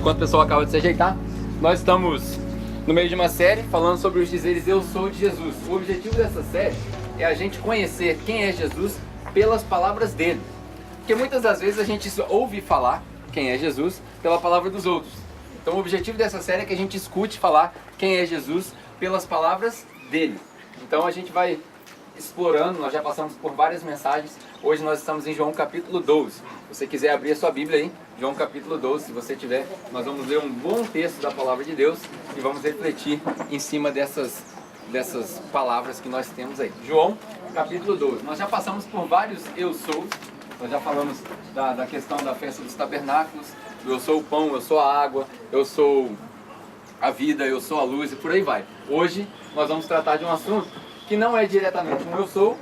Enquanto o pessoal acaba de se ajeitar, nós estamos no meio de uma série falando sobre os dizeres "Eu sou" de Jesus. O objetivo dessa série é a gente conhecer quem é Jesus pelas palavras dele. Porque muitas das vezes a gente ouve falar quem é Jesus pela palavra dos outros. Então o objetivo dessa série é que a gente escute falar quem é Jesus pelas palavras dele. Então a gente vai explorando, nós já passamos por várias mensagens. Hoje nós estamos em João capítulo 12. Se você quiser abrir a sua Bíblia aí, João capítulo 12, se você tiver, nós vamos ler um bom texto da palavra de Deus e vamos refletir em cima dessas palavras que nós temos aí. João capítulo 12. Nós já passamos por vários "eu sou". Nós já falamos da questão da festa dos tabernáculos, do "eu sou o pão", "eu sou a água", "eu sou a vida", "eu sou a luz" e por aí vai. Hoje nós vamos tratar de um assunto que não é diretamente um "eu sou",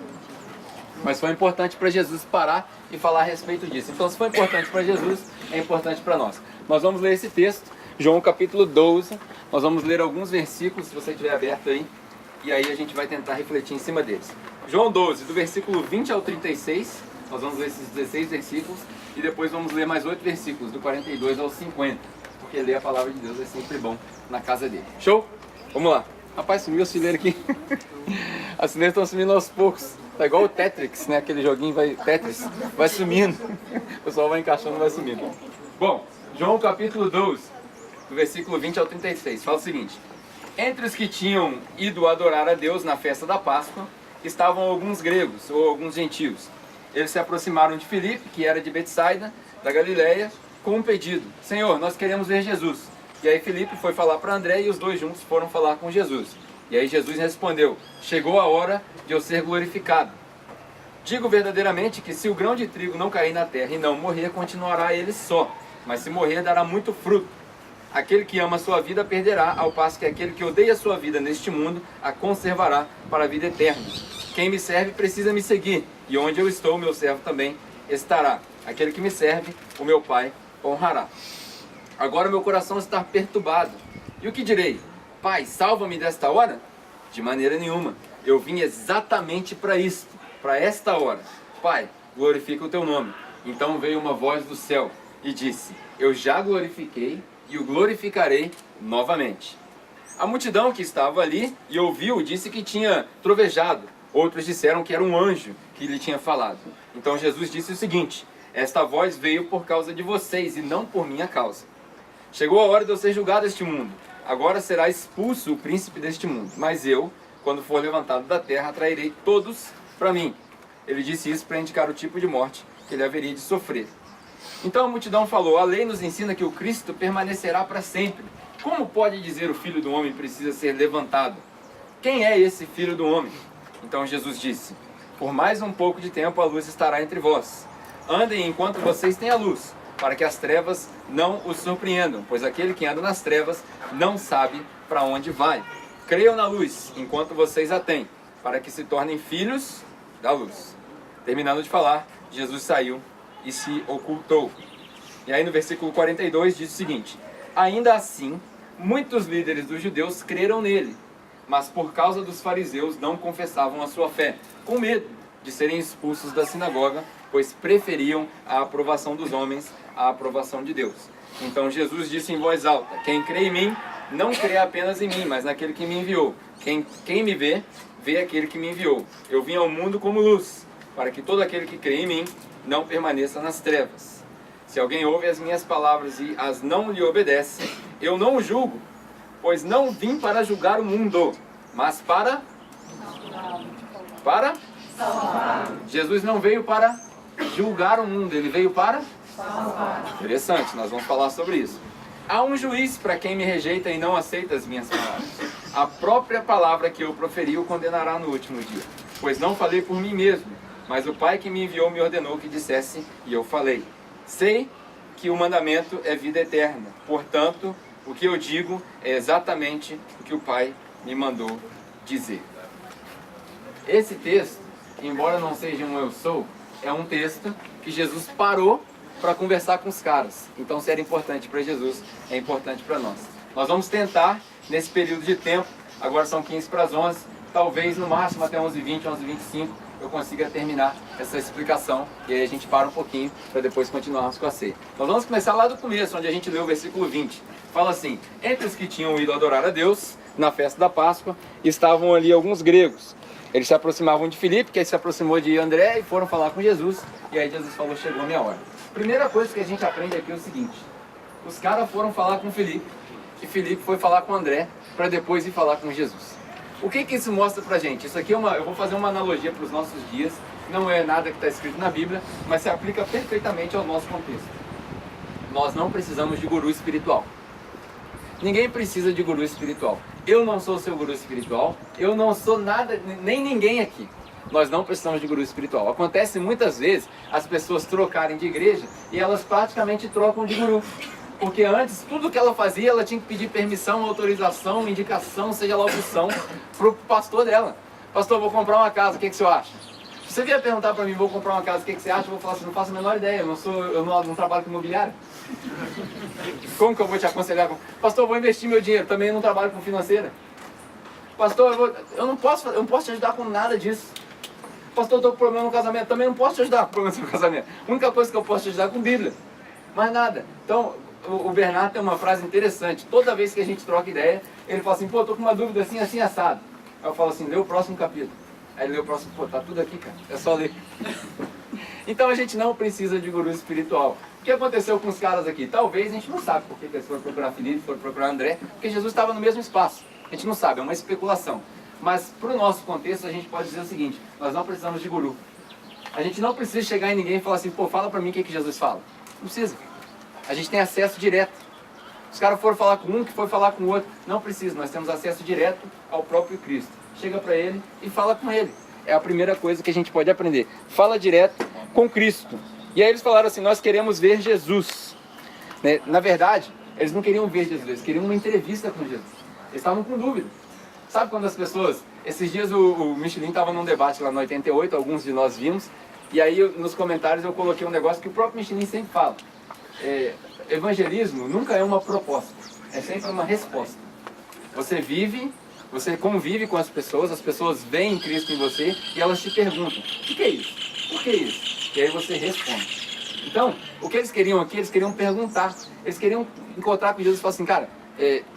mas foi importante para Jesus parar e falar a respeito disso. Então, se foi importante para Jesus, é importante para nós. Nós vamos ler esse texto, João capítulo 12. Nós vamos ler alguns versículos, se você tiver aberto aí, e aí a gente vai tentar refletir em cima deles. João 12, do versículo 20 ao 36, nós vamos ler esses 16 versículos, e depois vamos ler mais 8 versículos, do 42 ao 50, porque ler a palavra de Deus é sempre bom na casa dele. Show? Vamos lá. Rapaz, sumiu o cileiro aqui. As cileiras estão sumindo aos poucos. Tá igual o Tetris, né? Aquele joguinho Tetris, vai sumindo. O pessoal vai encaixando e vai sumindo. Bom, João capítulo 12, do versículo 20 ao 36, fala o seguinte: entre os que tinham ido adorar a Deus na festa da Páscoa, estavam alguns gregos, ou alguns gentios. Eles se aproximaram de Filipe, que era de Betsaida, da Galileia, com um pedido: Senhor, nós queremos ver Jesus. E aí Filipe foi falar para André e os dois juntos foram falar com Jesus. E aí Jesus respondeu: chegou a hora de eu ser glorificado. Digo verdadeiramente que se o grão de trigo não cair na terra e não morrer, continuará ele só, mas se morrer dará muito fruto. Aquele que ama a sua vida perderá, ao passo que aquele que odeia a sua vida neste mundo a conservará para a vida eterna. Quem me serve precisa me seguir, e onde eu estou, meu servo também estará. Aquele que me serve, o meu Pai honrará. Agora meu coração está perturbado. E o que direi? Pai, salva-me desta hora? De maneira nenhuma. Eu vim exatamente para isto, para esta hora. Pai, glorifica o teu nome. Então veio uma voz do céu e disse: eu já glorifiquei e o glorificarei novamente. A multidão que estava ali e ouviu disse que tinha trovejado. Outros disseram que era um anjo que lhe tinha falado. Então Jesus disse o seguinte: esta voz veio por causa de vocês e não por minha causa. Chegou a hora de eu ser julgado deste mundo. Agora será expulso o príncipe deste mundo. Mas eu, quando for levantado da terra, atrairei todos para mim. Ele disse isso para indicar o tipo de morte que ele haveria de sofrer. Então a multidão falou: a lei nos ensina que o Cristo permanecerá para sempre. Como pode dizer o Filho do Homem precisa ser levantado? Quem é esse Filho do Homem? Então Jesus disse: por mais um pouco de tempo a luz estará entre vós. Andem enquanto vocês têm a luz, para que as trevas não os surpreendam, pois aquele que anda nas trevas não sabe para onde vai. Creiam na luz enquanto vocês a têm, para que se tornem filhos da luz. Terminando de falar, Jesus saiu e se ocultou. E aí no versículo 42 diz o seguinte: ainda assim, muitos líderes dos judeus creram nele, mas por causa dos fariseus não confessavam a sua fé, com medo de serem expulsos da sinagoga, pois preferiam a aprovação dos homens à aprovação de Deus. Então Jesus disse em voz alta: quem crê em mim, não crê apenas em mim, mas naquele que me enviou. Quem me vê, vê aquele que me enviou. Eu vim ao mundo como luz, para que todo aquele que crê em mim não permaneça nas trevas. Se alguém ouve as minhas palavras e as não lhe obedece, eu não o julgo, pois não vim para julgar o mundo, mas para salvar. Jesus não veio para julgar o mundo, ele veio para salvar. Interessante, nós vamos falar sobre isso. Há um juiz para quem me rejeita e não aceita as minhas palavras. A própria palavra que eu proferi o condenará no último dia, pois não falei por mim mesmo, mas o Pai que me enviou me ordenou que dissesse, e eu falei. Sei que o mandamento é vida eterna, portanto, o que eu digo é exatamente o que o Pai me mandou dizer. Esse texto, embora não seja um "eu sou", é um texto que Jesus parou para conversar com os caras. Então, se era importante para Jesus, é importante para nós. Nós vamos tentar, nesse período de tempo, agora são 15 para as 11, talvez no máximo até 11h20, 11h25, eu consiga terminar essa explicação. E aí a gente para um pouquinho para depois continuarmos com a ceia. Nós vamos começar lá do começo, onde a gente leu o versículo 20. Fala assim: entre os que tinham ido adorar a Deus na festa da Páscoa, estavam ali alguns gregos. Eles se aproximavam de Filipe, que aí se aproximou de André, e foram falar com Jesus. E aí Jesus falou: chegou a minha hora. Primeira coisa que a gente aprende aqui é o seguinte: os caras foram falar com Filipe, e Filipe foi falar com André, para depois ir falar com Jesus. O que que isso mostra pra gente? Isso aqui eu vou fazer uma analogia para os nossos dias. Não é nada que está escrito na Bíblia, mas se aplica perfeitamente ao nosso contexto. Nós não precisamos de guru espiritual. Ninguém precisa de guru espiritual. Eu não sou seu guru espiritual, eu não sou nada, nem ninguém aqui. Nós não precisamos de guru espiritual. Acontece muitas vezes as pessoas trocarem de igreja e elas praticamente trocam de guru. Porque antes, tudo que ela fazia, ela tinha que pedir permissão, autorização, indicação, seja lá o que são, pro pastor dela. Pastor, vou comprar uma casa, o que você acha? Se você vier perguntar para mim, vou comprar uma casa, o que você acha? Eu vou falar assim: não faço a menor ideia, eu não trabalho com imobiliário. Como que eu vou te aconselhar? Pastor, eu vou investir meu dinheiro, também não trabalho com financeira. Pastor, eu não posso te ajudar com nada disso. Pastor, eu estou com problema no casamento, também não posso te ajudar com problema no casamento. A única coisa que eu posso te ajudar é com Bíblia. Mais nada. Então, o Bernardo tem uma frase interessante. Toda vez que a gente troca ideia, ele fala assim: pô, eu tô com uma dúvida assim, assim, assado. Aí eu falo assim: lê o próximo capítulo. Aí ele lê o próximo: pô, tá tudo aqui, cara, é só ler. Então a gente não precisa de guru espiritual. O que aconteceu com os caras aqui? Talvez a gente não sabe por que eles foram procurar Filipe, foram procurar André, porque Jesus estava no mesmo espaço. A gente não sabe, é uma especulação. Mas para o nosso contexto a gente pode dizer o seguinte: nós não precisamos de guru. A gente não precisa chegar em ninguém e falar assim: pô, fala para mim o que Jesus fala. Não precisa. A gente tem acesso direto. Os caras foram falar com um, que foi falar com o outro. Não precisa, nós temos acesso direto ao próprio Cristo. Chega para ele e fala com ele. É a primeira coisa que a gente pode aprender. Fala direto com Cristo. E aí eles falaram assim: nós queremos ver Jesus. Né? Na verdade, eles não queriam ver Jesus, eles queriam uma entrevista com Jesus. Eles estavam com dúvida. Sabe quando as pessoas... Esses dias o Michelin estava num debate lá no 88, alguns de nós vimos. E aí nos comentários eu coloquei um negócio que o próprio Michelin sempre fala. Evangelismo nunca é uma proposta, é sempre uma resposta. Você vive, você convive com as pessoas veem Cristo em você e elas te perguntam: o que é isso? Por que isso? E aí você responde. Então, o que eles queriam aqui, eles queriam perguntar, eles queriam encontrar com Jesus e falar assim: cara,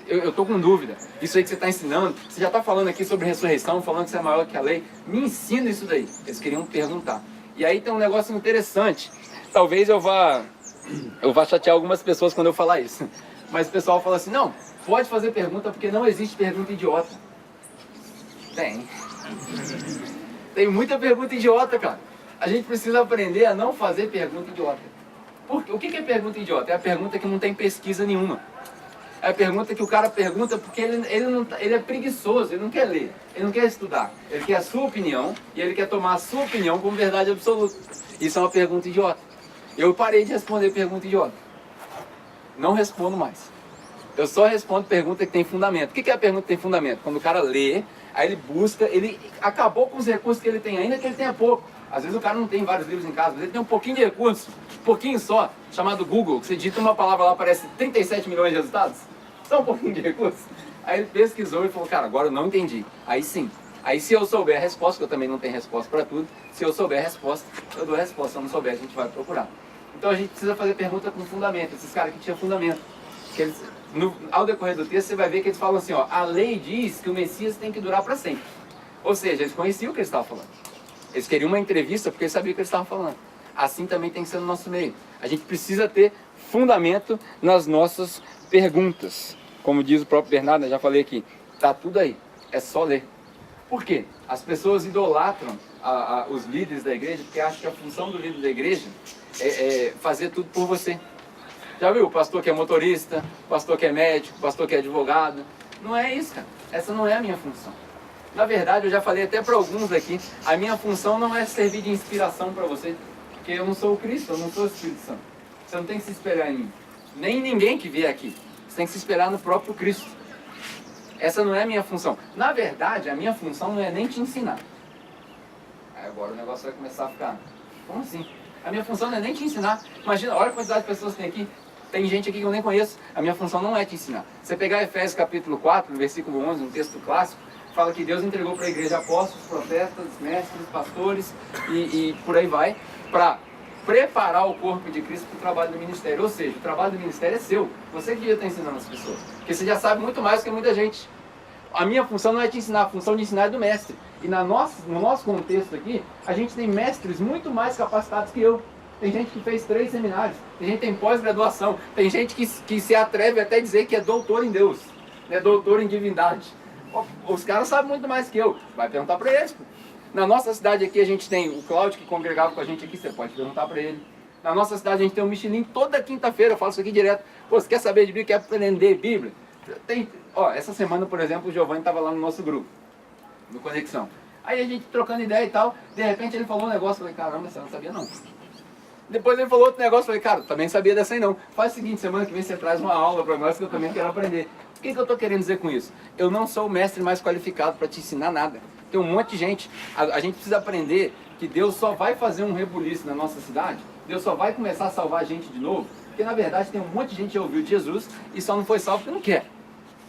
eu estou com dúvida, isso aí que você está ensinando, você já está falando aqui sobre ressurreição, falando que você é maior que a lei, me ensina isso daí. Eles queriam perguntar. E aí tem um negócio interessante, talvez eu vá chatear algumas pessoas quando eu falar isso. Mas o pessoal fala assim: não, pode fazer pergunta porque não existe pergunta idiota. Tem muita pergunta idiota, cara. A gente precisa aprender a não fazer pergunta idiota. Porque, o que é pergunta idiota? É a pergunta que não tem pesquisa nenhuma. É a pergunta que o cara pergunta porque ele é preguiçoso, ele não quer ler, ele não quer estudar. Ele quer a sua opinião e ele quer tomar a sua opinião como verdade absoluta. Isso é uma pergunta idiota. Eu parei de responder pergunta idiota. Não respondo mais. Eu só respondo pergunta que tem fundamento. O que é a pergunta que tem fundamento? Quando o cara lê, aí ele busca, ele acabou com os recursos que ele tem, ainda que ele tenha pouco. Às vezes o cara não tem vários livros em casa, mas ele tem um pouquinho de recurso, um pouquinho só, chamado Google, que você digita uma palavra lá, aparece 37 milhões de resultados. Só um pouquinho de recurso. Aí ele pesquisou e falou: cara, agora eu não entendi. Aí sim. Aí se eu souber a resposta, que eu também não tenho resposta para tudo, se eu souber a resposta, eu dou a resposta. Se eu não souber, a gente vai procurar. Então a gente precisa fazer pergunta com fundamento. Esses caras que tinham fundamento. Que eles, ao decorrer do texto, você vai ver que eles falam assim: ó, a lei diz que o Messias tem que durar para sempre. Ou seja, eles conheciam o que eles estavam falando. Eles queriam uma entrevista porque eles sabiam o que eles estavam falando. Assim também tem que ser no nosso meio. A gente precisa ter fundamento nas nossas perguntas. Como diz o próprio Bernardo, eu já falei aqui, tá tudo aí, é só ler. Por quê? As pessoas idolatram os líderes da igreja porque acham que a função do líder da igreja é fazer tudo por você. Já viu? O pastor que é motorista, o pastor que é médico, o pastor que é advogado. Não é isso, cara. Essa não é a minha função. Na verdade, eu já falei até para alguns aqui, a minha função não é servir de inspiração para você, porque eu não sou o Cristo, eu não sou o Espírito Santo. Você não tem que se espelhar em mim, nem em ninguém que vier aqui. Você tem que se espelhar no próprio Cristo. Essa não é a minha função. Na verdade, a minha função não é nem te ensinar. Aí agora o negócio vai começar a ficar... Como assim? A minha função não é nem te ensinar. Imagina, olha a quantidade de pessoas que tem aqui. Tem gente aqui que eu nem conheço. A minha função não é te ensinar. Você pegar Efésios capítulo 4, versículo 11, um texto clássico, fala que Deus entregou para a igreja apóstolos, profetas, mestres, pastores e por aí vai, para preparar o corpo de Cristo para o trabalho do ministério. Ou seja, o trabalho do ministério é seu. Você que devia estar ensinando as pessoas. Porque você já sabe muito mais que muita gente. A minha função não é te ensinar, a função de ensinar é do mestre. E no nosso contexto aqui, a gente tem mestres muito mais capacitados que eu. Tem gente que fez 3 seminários, tem gente que tem pós-graduação, tem gente que se atreve até a dizer que é doutor em Deus, é doutor em divindade. Os caras sabem muito mais que eu. Vai perguntar para eles. Na nossa cidade aqui a gente tem o Cláudio que congregava com a gente aqui, você pode perguntar para ele. Na nossa cidade a gente tem o Michelin toda quinta-feira, eu falo isso aqui direto. Pô, você quer saber de Bíblia, quer aprender Bíblia? Essa semana, por exemplo, o Giovanni estava lá no nosso grupo, no Conexão. Aí a gente trocando ideia e tal, de repente ele falou um negócio, eu falei, caramba, você não sabia não. Depois ele falou outro negócio, eu falei, cara, também sabia dessa aí não. Faz o seguinte, semana que vem você traz uma aula para nós que eu também quero aprender. O que eu estou querendo dizer com isso? Eu não sou o mestre mais qualificado para te ensinar nada. Tem um monte de gente, a gente precisa aprender que Deus só vai fazer um rebuliço na nossa cidade, Deus só vai começar a salvar a gente de novo, porque na verdade tem um monte de gente que ouviu de Jesus e só não foi salvo porque não quer.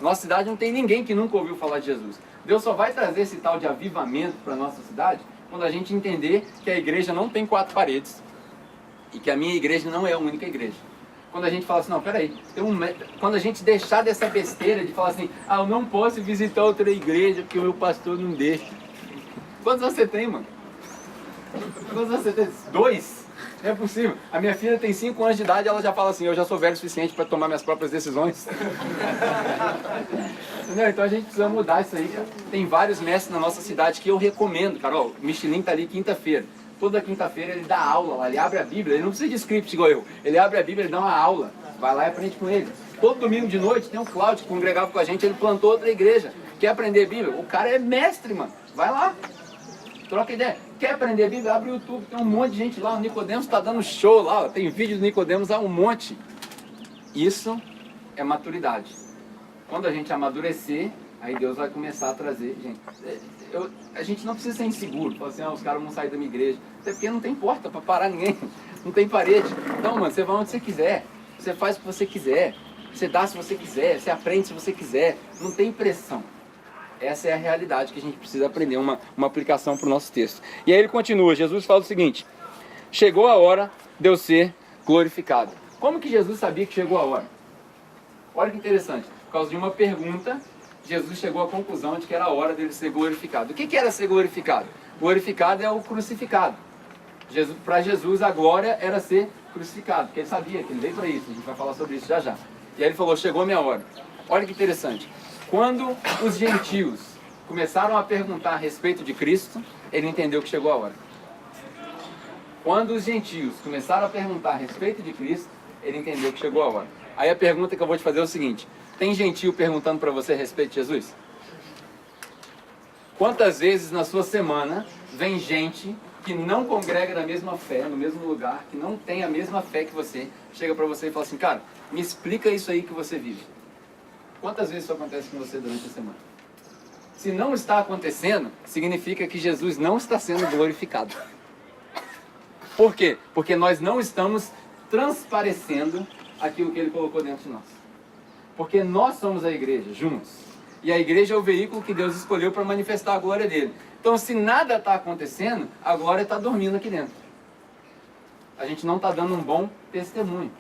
Nossa cidade não tem ninguém que nunca ouviu falar de Jesus. Deus só vai trazer esse tal de avivamento para a nossa cidade quando a gente entender que a igreja não tem 4 paredes e que a minha igreja não é a única igreja. Quando a gente fala assim, não, peraí, quando a gente deixar dessa besteira de falar assim, eu não posso visitar outra igreja porque o meu pastor não deixa. Quantos anos você tem, mano? Quantos anos você tem? 2? Não é possível. A minha filha tem 5 anos de idade e ela já fala assim, eu já sou velho o suficiente para tomar minhas próprias decisões. Entendeu? Então a gente precisa mudar isso aí. Tem vários mestres na nossa cidade que eu recomendo, cara. O Michelin tá ali quinta-feira. Toda quinta-feira ele dá aula lá, ele abre a Bíblia, ele não precisa de script igual eu. Ele abre a Bíblia, ele dá uma aula. Vai lá e aprende com ele. Todo domingo de noite tem um Cláudio que congregava com a gente, ele plantou outra igreja. Quer aprender Bíblia? O cara é mestre, mano. Vai lá. Troca ideia. Quer aprender a Bíblia? Abre o YouTube, tem um monte de gente lá. O Nicodemos está dando show lá. Ó. Tem vídeo do Nicodemos há um monte. Isso é maturidade. Quando a gente amadurecer, aí Deus vai começar a trazer. Gente, a gente não precisa ser inseguro. Falar assim, os caras vão sair da minha igreja. Até porque não tem porta para parar ninguém. Não tem parede. Então, mano, você vai onde você quiser. Você faz o que você quiser. Você dá se você quiser. Você aprende se você quiser. Não tem pressão. Essa é a realidade que a gente precisa aprender, uma aplicação para o nosso texto. E aí ele continua, Jesus fala o seguinte, chegou a hora de eu ser glorificado. Como que Jesus sabia que chegou a hora? Olha que interessante, por causa de uma pergunta, Jesus chegou à conclusão de que era a hora dele ser glorificado. O que era ser glorificado? Glorificado é o crucificado. Para Jesus a glória era ser crucificado, porque ele sabia que ele veio para isso, a gente vai falar sobre isso já já. E aí ele falou, chegou a minha hora. Olha que interessante. Quando os gentios começaram a perguntar a respeito de Cristo, ele entendeu que chegou a hora. Quando os gentios começaram a perguntar a respeito de Cristo, ele entendeu que chegou a hora. Aí a pergunta que eu vou te fazer é o seguinte, tem gentio perguntando para você a respeito de Jesus? Quantas vezes na sua semana vem gente que não congrega na mesma fé, no mesmo lugar, que não tem a mesma fé que você, chega para você e fala assim, cara, me explica isso aí que você vive. Quantas vezes isso acontece com você durante a semana? Se não está acontecendo, significa que Jesus não está sendo glorificado. Por quê? Porque nós não estamos transparecendo aquilo que Ele colocou dentro de nós. Porque nós somos a igreja, juntos. E a igreja é o veículo que Deus escolheu para manifestar a glória dEle. Então, se nada está acontecendo, a glória está dormindo aqui dentro. A gente não está dando um bom testemunho.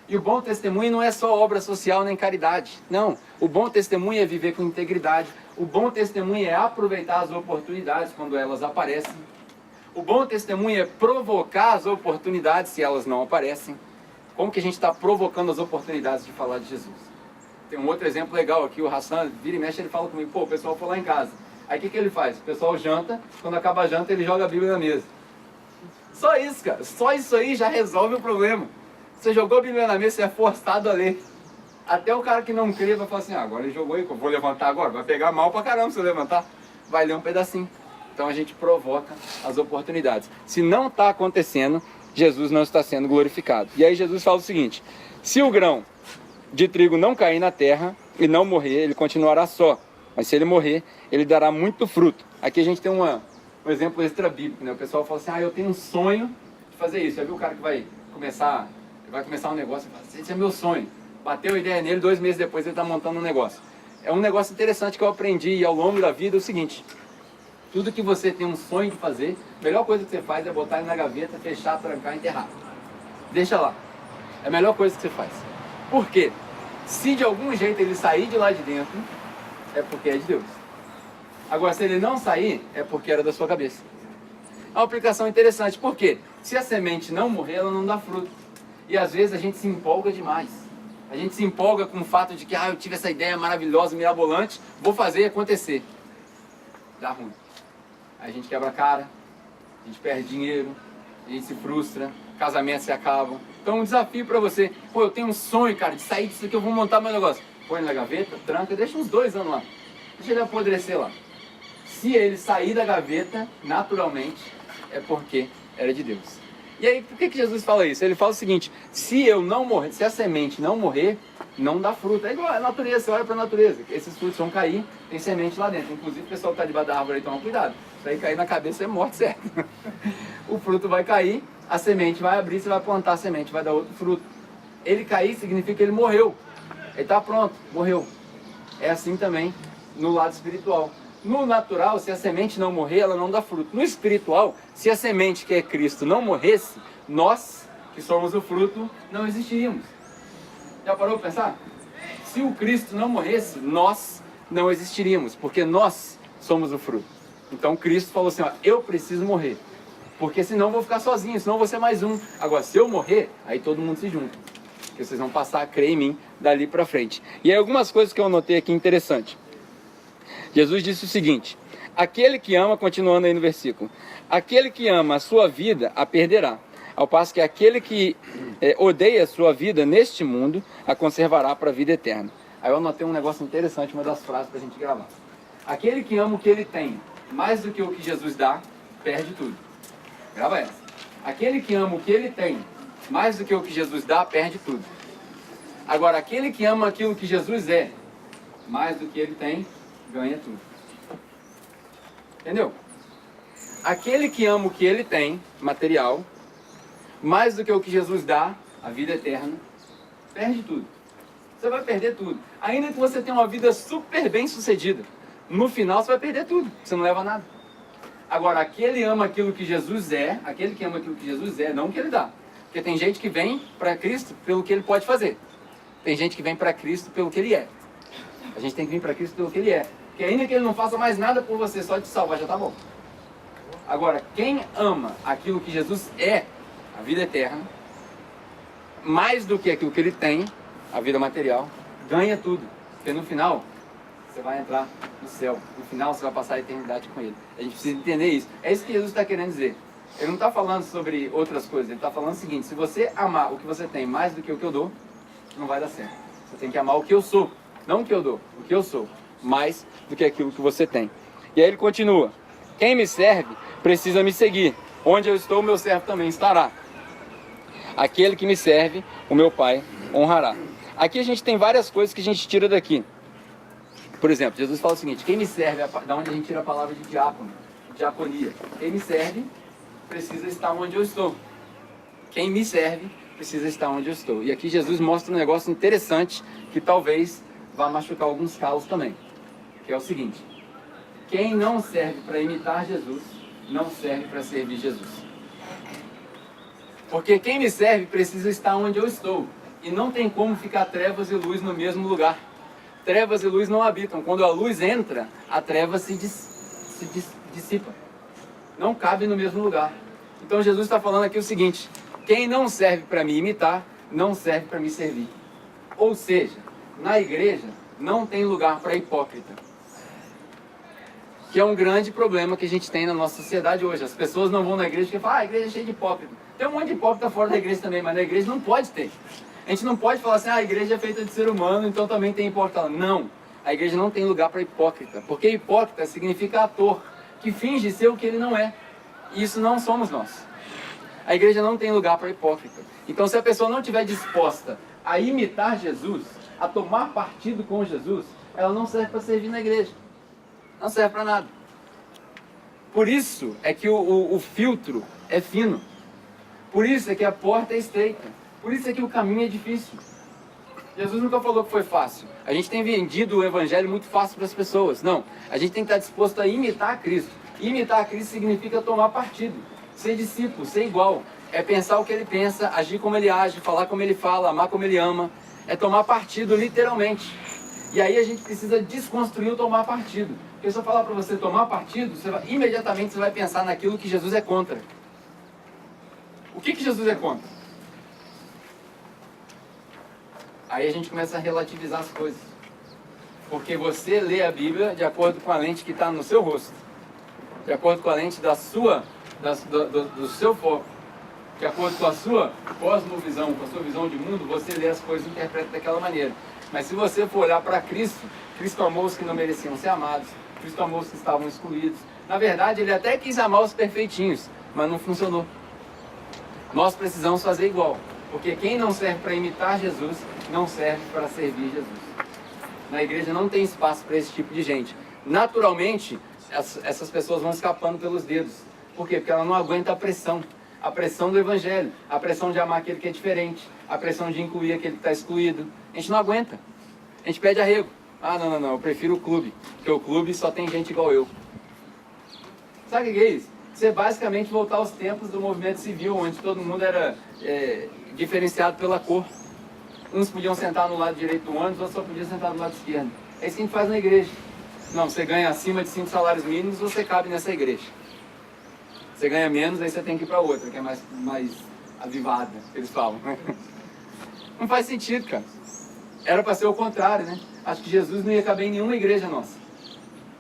E o bom testemunho não é só obra social nem caridade. Não, o bom testemunho é viver com integridade. O bom testemunho é aproveitar as oportunidades quando elas aparecem. O bom testemunho é provocar as oportunidades se elas não aparecem. Como que a gente está provocando as oportunidades de falar de Jesus? Tem um outro exemplo legal aqui, o Hassan, vira e mexe, ele fala comigo, o pessoal foi lá em casa. Aí o que ele faz? O pessoal janta, quando acaba a janta ele joga a Bíblia na mesa. Só isso, cara, só isso aí já resolve o problema. Você jogou a Bíblia na mesa, você é forçado a ler. Até o cara que não crê vai falar assim, agora ele jogou aí, eu vou levantar agora. Vai pegar mal pra caramba se eu levantar. Vai ler um pedacinho. Então a gente provoca as oportunidades. Se não está acontecendo, Jesus não está sendo glorificado. E aí Jesus fala o seguinte, se o grão de trigo não cair na terra e não morrer, ele continuará só. Mas se ele morrer, ele dará muito fruto. Aqui a gente tem um exemplo extra bíblico, né? O pessoal fala assim, eu tenho um sonho de fazer isso. Já viu o cara que vai começar um negócio e fala, esse é meu sonho. Bateu a ideia nele, 2 meses depois ele está montando um negócio. é um negócio interessante que eu aprendi ao longo da vida, é o seguinte: tudo que você tem um sonho de fazer, a melhor coisa que você faz é botar ele na gaveta, fechar, trancar e enterrar. Deixa lá. É a melhor coisa que você faz. Por quê? Se de algum jeito ele sair de lá de dentro, é porque é de Deus. Agora, se ele não sair, é porque era da sua cabeça. É uma aplicação interessante. Por quê? Se a semente não morrer, ela não dá fruto. E às vezes a gente se empolga demais. A gente se empolga com o fato de que eu tive essa ideia maravilhosa, mirabolante, vou fazer acontecer. Dá ruim. Aí a gente quebra a cara, a gente perde dinheiro, a gente se frustra, casamentos se acabam. Então um desafio para você: eu tenho um sonho, cara, de sair disso aqui, eu vou montar meu negócio. Põe na gaveta, tranca, deixa uns 2 anos lá. Deixa ele apodrecer lá. Se ele sair da gaveta, naturalmente, é porque era de Deus. E aí, por que Jesus fala isso? Ele fala o seguinte: se eu não morrer, se a semente não morrer, não dá fruto. É igual a natureza, você olha para a natureza, esses frutos vão cair, tem semente lá dentro. Inclusive o pessoal que está debaixo da árvore aí, toma cuidado. Se aí cair na cabeça é morte, certo? O fruto vai cair, a semente vai abrir, você vai plantar a semente, vai dar outro fruto. Ele cair significa que ele morreu. Ele está pronto, morreu. É assim também no lado espiritual. No natural, se a semente não morrer, ela não dá fruto. No espiritual, se a semente que é Cristo não morresse, nós, que somos o fruto, não existiríamos. Já parou para pensar? Se o Cristo não morresse, nós não existiríamos, porque nós somos o fruto. Então Cristo falou assim: eu preciso morrer, porque senão eu vou ficar sozinho, senão eu vou ser mais um. Agora, se eu morrer, aí todo mundo se junta, porque vocês vão passar a crer em mim dali para frente. E aí algumas coisas que eu anotei aqui interessante. Jesus disse o seguinte: aquele que ama, continuando aí no versículo, aquele que ama a sua vida, a perderá. Ao passo que aquele que odeia a sua vida neste mundo, a conservará para a vida eterna. Aí eu anotei um negócio interessante, uma das frases para a gente gravar. Aquele que ama o que ele tem, mais do que o que Jesus dá, perde tudo. Grava essa. Aquele que ama o que ele tem, mais do que o que Jesus dá, perde tudo. Agora, aquele que ama aquilo que Jesus é, mais do que ele tem, ganha tudo. Entendeu? Aquele que ama o que ele tem, material, mais do que o que Jesus dá, a vida eterna, perde tudo. Você vai perder tudo. Ainda que você tenha uma vida super bem sucedida, no final você vai perder tudo, você não leva nada. Agora, aquele ama aquilo que Jesus é, aquele que ama aquilo que Jesus é, não o que ele dá. Porque tem gente que vem para Cristo pelo que ele pode fazer. Tem gente que vem para Cristo pelo que ele é. A gente tem que vir para Cristo pelo que ele é. Porque ainda que ele não faça mais nada por você, só te salvar já tá bom. Agora, quem ama aquilo que Jesus é, a vida eterna, mais do que aquilo que ele tem, a vida material, ganha tudo. Porque no final, você vai entrar no céu. No final, você vai passar a eternidade com ele. A gente precisa entender isso. É isso que Jesus está querendo dizer. Ele não está falando sobre outras coisas. Ele está falando o seguinte: se você amar o que você tem mais do que o que eu dou, não vai dar certo. Você tem que amar o que eu sou. Não o que eu dou, o que eu sou. Mais do que aquilo que você tem. E aí ele continua: quem me serve precisa me seguir. Onde eu estou, o meu servo também estará. Aquele que me serve, o meu Pai honrará. Aqui a gente tem várias coisas que a gente tira daqui. Por exemplo, Jesus fala o seguinte: quem me serve, da onde a gente tira a palavra de diácono, diaconia. Quem me serve precisa estar onde eu estou. Quem me serve precisa estar onde eu estou. E aqui Jesus mostra um negócio interessante que talvez vá machucar alguns calos também. Que é o seguinte: quem não serve para imitar Jesus, não serve para servir Jesus. Porque quem me serve precisa estar onde eu estou. E não tem como ficar trevas e luz no mesmo lugar. Trevas e luz não habitam. Quando a luz entra, a treva se dissipa. Não cabe no mesmo lugar. Então Jesus está falando aqui o seguinte: quem não serve para me imitar, não serve para me servir. Ou seja, na igreja não tem lugar para hipócrita. Que é um grande problema que a gente tem na nossa sociedade hoje. As pessoas não vão na igreja porque falam: a igreja é cheia de hipócrita. Tem um monte de hipócrita fora da igreja também, mas na igreja não pode ter. A gente não pode falar assim: a igreja é feita de ser humano, então também tem hipócrita. Não, a igreja não tem lugar para hipócrita. Porque hipócrita significa ator, que finge ser o que ele não é. E isso não somos nós. A igreja não tem lugar para hipócrita. Então, se a pessoa não estiver disposta a imitar Jesus, a tomar partido com Jesus, ela não serve para servir na igreja. Não serve para nada. Por isso é que o filtro é fino. Por isso é que a porta é estreita. Por isso é que o caminho é difícil. Jesus nunca falou que foi fácil. A gente tem vendido o evangelho muito fácil para as pessoas. Não, a gente tem que estar disposto a imitar a Cristo. Imitar a Cristo significa tomar partido, ser discípulo, ser igual. É pensar o que ele pensa, agir como ele age, falar como ele fala, amar como ele ama. É tomar partido, literalmente. E aí a gente precisa desconstruir o tomar partido. Porque se eu falar para você tomar partido, imediatamente você vai pensar naquilo que Jesus é contra. O que Jesus é contra? Aí a gente começa a relativizar as coisas. Porque você lê a Bíblia de acordo com a lente que está no seu rosto. De acordo com a lente do seu foco. De acordo com a sua cosmovisão, com a sua visão de mundo, você lê as coisas e interpreta daquela maneira. Mas se você for olhar para Cristo, Cristo amou os que não mereciam ser amados. Cristo amou os que estavam excluídos. Na verdade, ele até quis amar os perfeitinhos, mas não funcionou. Nós precisamos fazer igual. Porque quem não serve para imitar Jesus, não serve para servir Jesus. Na igreja não tem espaço para esse tipo de gente. Naturalmente, essas pessoas vão escapando pelos dedos. Por quê? Porque ela não aguenta a pressão. A pressão do evangelho. A pressão de amar aquele que é diferente. A pressão de incluir aquele que está excluído. A gente não aguenta. A gente pede arrego. Ah, não, eu prefiro o clube. Porque o clube só tem gente igual eu. Sabe o que é isso? Isso é basicamente voltar aos tempos do movimento civil, onde todo mundo era diferenciado pela cor. Uns podiam sentar no lado direito do ônibus, outros só podiam sentar no lado esquerdo. É isso que a gente faz na igreja. Não, você ganha acima de 5 salários mínimos, você cabe nessa igreja. Você ganha menos, aí você tem que ir para outra, que é mais avivada, que eles falam. Não faz sentido, cara. Era para ser o contrário, né? Acho que Jesus não ia caber em nenhuma igreja nossa.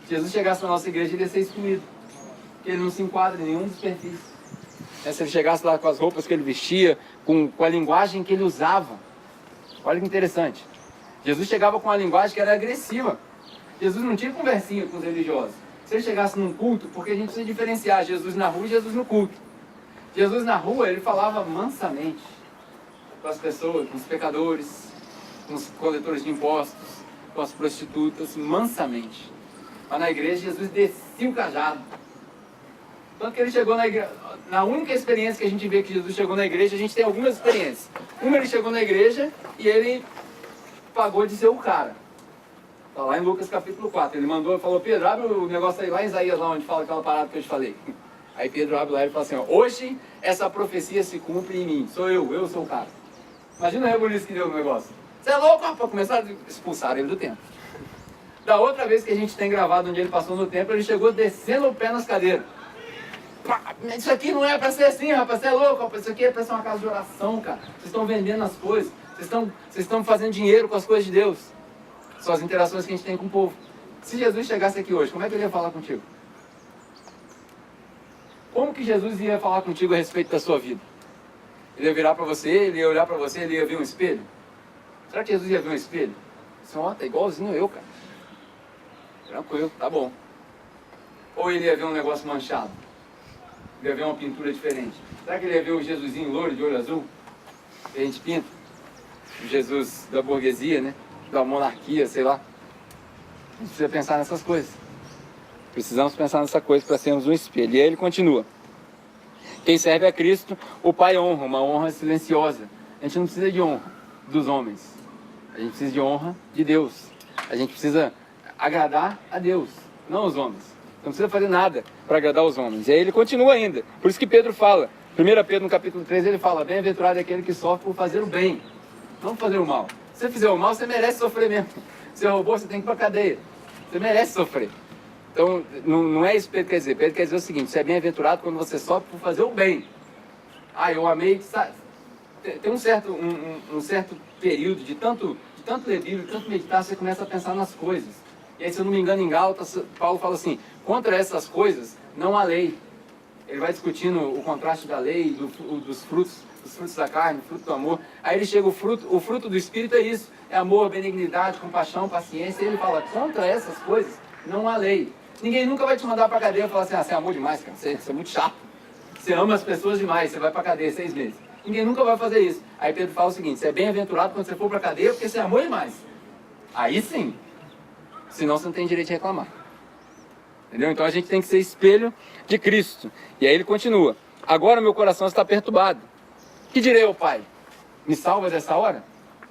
Se Jesus chegasse na nossa igreja, ele ia ser excluído. Porque ele não se enquadra em nenhum dos perfis. Se ele chegasse lá com as roupas que ele vestia, com a linguagem que ele usava. Olha que interessante. Jesus chegava com uma linguagem que era agressiva. Jesus não tinha conversinha com os religiosos. Se ele chegasse num culto, porque a gente precisa diferenciar Jesus na rua e Jesus no culto. Jesus na rua, ele falava mansamente com as pessoas, com os pecadores, com os coletores de impostos, com as prostitutas, mansamente. Mas na igreja, Jesus descia o cajado. Tanto que ele chegou na igreja. Na única experiência que a gente vê que Jesus chegou na igreja, a gente tem algumas experiências. Uma, ele chegou na igreja e ele pagou de ser o cara. Está lá em Lucas capítulo 4. Ele falou, Pedro, abre o negócio aí lá em Isaías, lá onde fala aquela parada que eu te falei. Aí Pedro abre lá e fala assim, ó, hoje essa profecia se cumpre em mim. Eu sou o cara. Imagina a rebuliço que deu no negócio. Você é louco, rapaz, começaram a expulsar ele do templo. Da outra vez que a gente tem gravado onde ele passou no templo, ele chegou descendo o pé nas cadeiras. Isso aqui não é para ser assim, rapaz, você é louco, rapaz, isso aqui é para ser uma casa de oração, cara. Vocês estão vendendo as coisas, vocês estão fazendo dinheiro com as coisas de Deus. São as interações que a gente tem com o povo. Se Jesus chegasse aqui hoje, como é que ele ia falar contigo? Como que Jesus ia falar contigo a respeito da sua vida? Ele ia virar para você, ele ia olhar para você, ele ia ver um espelho? Será que Jesus ia ver um espelho? Você, ó, tá igualzinho eu, cara. Tranquilo, tá bom. Ou ele ia ver um negócio manchado? Ele ia ver uma pintura diferente? Será que ele ia ver o Jesusinho louro de olho azul? Que a gente pinta? O Jesus da burguesia, né? Da monarquia, sei lá. A gente precisa pensar nessas coisas. Precisamos pensar nessa coisa para sermos um espelho. E aí ele continua. Quem serve a Cristo, o Pai honra, uma honra silenciosa. A gente não precisa de honra dos homens. A gente precisa de honra de Deus. A gente precisa agradar a Deus, não os homens. Não precisa fazer nada para agradar os homens. E aí ele continua ainda. Por isso que Pedro fala, 1 Pedro no capítulo 3, ele fala, bem-aventurado é aquele que sofre por fazer o bem, não fazer o mal. Se você fizer o mal, você merece sofrer mesmo. Se você roubou, você tem que ir para a cadeia. Você merece sofrer. Então, não é isso que Pedro quer dizer. Pedro quer dizer o seguinte, você é bem-aventurado quando você sofre por fazer o bem. Ah, eu amei, sabe? Tem um certo período de tanto ler Bíblia, de tanto meditar, você começa a pensar nas coisas. E aí, se eu não me engano, em Gálatas, Paulo fala assim, contra essas coisas, não há lei. Ele vai discutindo o contraste da lei, dos frutos da carne, o fruto do amor. Aí ele chega, o fruto do Espírito é isso, é amor, benignidade, compaixão, paciência. E ele fala, contra essas coisas, não há lei. Ninguém nunca vai te mandar para a cadeia e falar assim, você amou demais, cara, você é muito chato. Você ama as pessoas demais, você vai para a cadeia 6 meses. Ninguém nunca vai fazer isso. Aí Pedro fala o seguinte, você é bem-aventurado quando você for para a cadeia porque você amou demais. Aí sim. Senão você não tem direito de reclamar. Entendeu? Então a gente tem que ser espelho de Cristo. E aí ele continua. Agora meu coração está perturbado. Que direi ao Pai? Me salva dessa hora?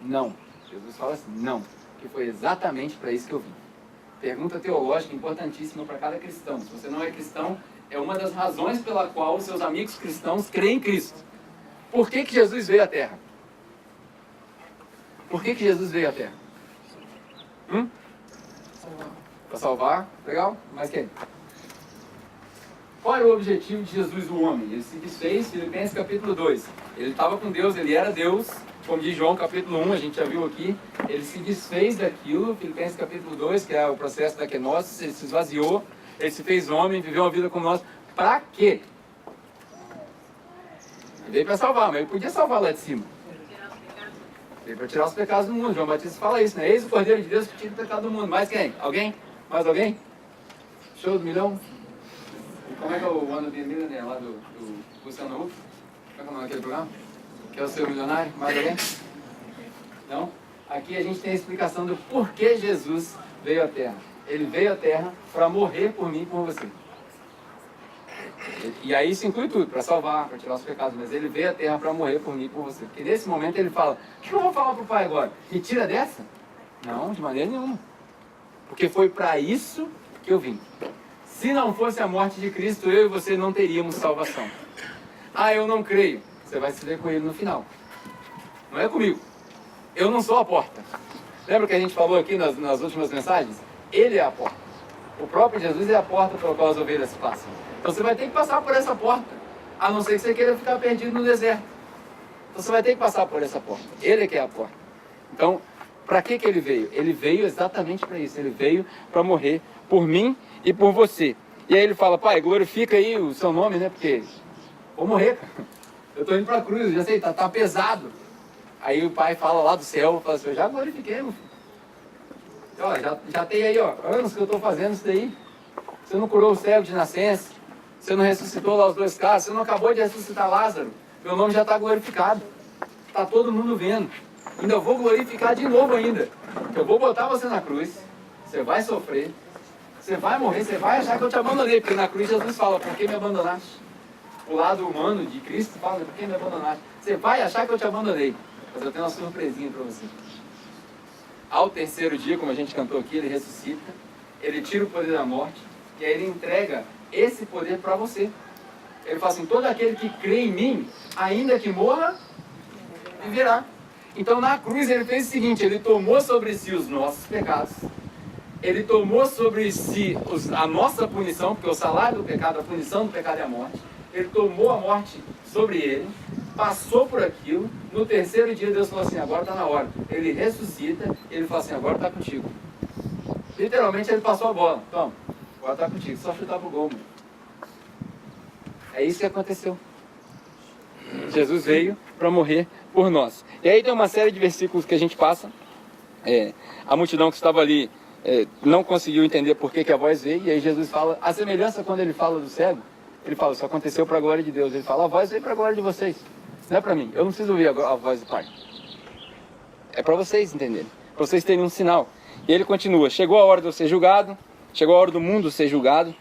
Não. Jesus fala assim, não, que foi exatamente para isso que eu vim. Pergunta teológica importantíssima para cada cristão. Se você não é cristão, é uma das razões pela qual os seus amigos cristãos creem em Cristo. Por que que Jesus veio à Terra? Por que que Jesus veio à Terra? Para salvar. Legal? Mas quem? Qual era o objetivo de Jesus, o homem? Ele se desfez, Filipenses capítulo 2. Ele estava com Deus, ele era Deus, como diz João capítulo 1, a gente já viu aqui. Ele se desfez daquilo, Filipenses capítulo 2, que é o processo da kenosis, ele se esvaziou, ele se fez homem, viveu uma vida como nós. Para quê? Ele veio para salvar, mas ele podia salvar lá de cima. Veio para tirar os pecados do mundo. João Batista fala isso, né? Eis o Cordeiro de Deus que tira o pecado do mundo. Mais quem? Alguém? Mais alguém? Show do milhão? Como é que é o One Be Millionaire lá do Luciano Huck? Como é que é o nome daquele programa? Que é o seu milionário? Mais alguém? Não? Aqui a gente tem a explicação do porquê Jesus veio à Terra. Ele veio à Terra para morrer por mim e por você. E aí isso inclui tudo, para salvar, para tirar os pecados. Mas ele veio à Terra para morrer por mim e por você. Porque nesse momento ele fala, o que eu vou falar para o Pai agora? Me tira dessa? Não, de maneira nenhuma. Porque foi para isso que eu vim. Se não fosse a morte de Cristo, eu e você não teríamos salvação. Ah, eu não creio. Você vai se ver com ele no final. Não é comigo. Eu não sou a porta. Lembra que a gente falou aqui nas últimas mensagens? Ele é a porta. O próprio Jesus é a porta pela qual as ovelhas passam. Então você vai ter que passar por essa porta. A não ser que você queira ficar perdido no deserto. Então você vai ter que passar por essa porta. Ele é que é a porta. Então, para que ele veio? Ele veio exatamente para isso. Ele veio para morrer por mim e por você. E aí ele fala, Pai, glorifica aí o seu nome, né? Porque vou morrer, cara. Eu estou indo para a cruz, já sei, tá pesado. Aí o Pai fala lá do céu, fala assim, eu já glorifiquei, meu filho. Ó, já tem aí, ó, anos que eu estou fazendo isso daí. Você não curou o cego de nascença. Você não ressuscitou lá os 2 casos. Você não acabou de ressuscitar Lázaro. Meu nome já está glorificado. Está todo mundo vendo. Ainda vou glorificar de novo ainda. Eu vou botar você na cruz. Você vai sofrer. Você vai morrer. Você vai achar que eu te abandonei. Porque na cruz Jesus fala, por que me abandonaste? O lado humano de Cristo fala, por que me abandonaste? Você vai achar que eu te abandonei. Mas eu tenho uma surpresinha para você. Ao terceiro dia, como a gente cantou aqui, ele ressuscita. Ele tira o poder da morte. E aí ele entrega esse poder para você. Ele fala assim, todo aquele que crê em mim, ainda que morra, viverá. Então na cruz ele fez o seguinte, ele tomou sobre si os nossos pecados, ele tomou sobre si a nossa punição, porque o salário do pecado, a punição do pecado é a morte. Ele tomou a morte sobre ele, passou por aquilo, no terceiro dia Deus falou assim, agora está na hora. Ele ressuscita, ele fala assim, agora está contigo. Literalmente ele passou a bola, toma, agora está contigo, só chutar pro gol, mano. É isso que aconteceu. Jesus veio para morrer por nós. E aí tem uma série de versículos que a gente passa. A multidão que estava ali não conseguiu entender por que a voz veio. E aí Jesus fala, a semelhança quando ele fala do cego, ele fala, isso aconteceu para a glória de Deus. Ele fala, a voz veio para a glória de vocês. Não é para mim, eu não preciso ouvir a voz do Pai. É para vocês entenderem, para vocês terem um sinal. E ele continua, chegou a hora de eu ser julgado, chegou a hora do mundo ser julgado.